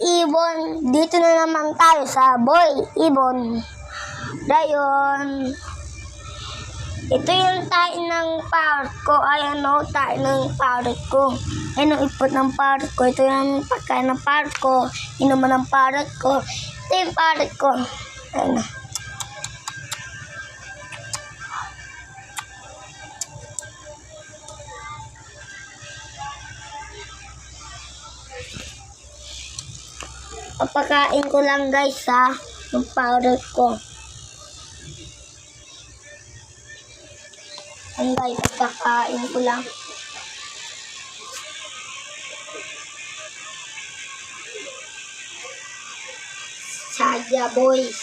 Ibon, dito na naman tayo sa Boy Ibon Rayon. Ito yung tayo ng parrot ko. Ayan o, tayo ng parrot ko. Ayan o, ipot ng parrot ko. Ito yung pagkain ng parrot ko. Inuman ng parrot ko. Ito yung parrot ko. Ayan o. Papakain ko lang guys ha, yung parrot ko. Ayan guys, papakain ko lang. Saya boys.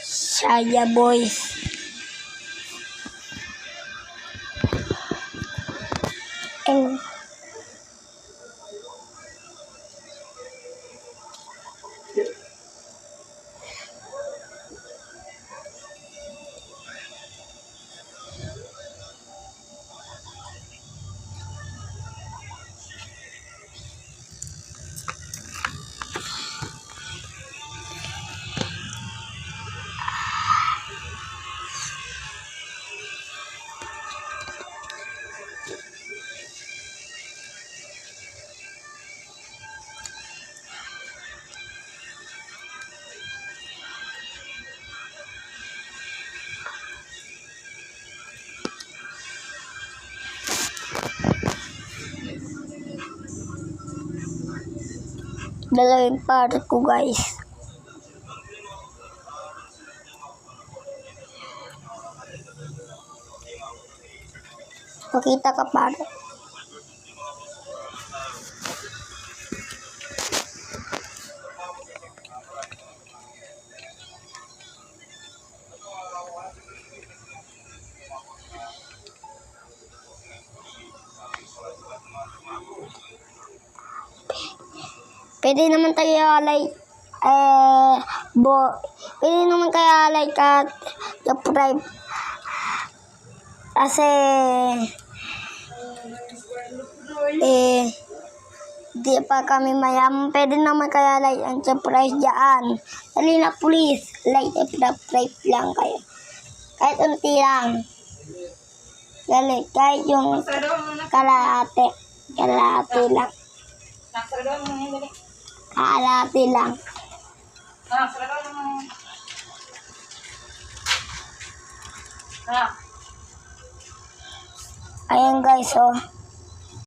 Saya boys. And dalawin parrot ko guys. Makita ka parrot. Pwede naman tayo like pwede naman kaya like at subscribe kasi di pa kami mayaman. Pwede naman kaya like and subscribe dyan. Dali na please, like and subscribe lang kayo kahit unti lang. Dali, kahit yung kalahati lang. Kalahati lang. Ayan guys, oh.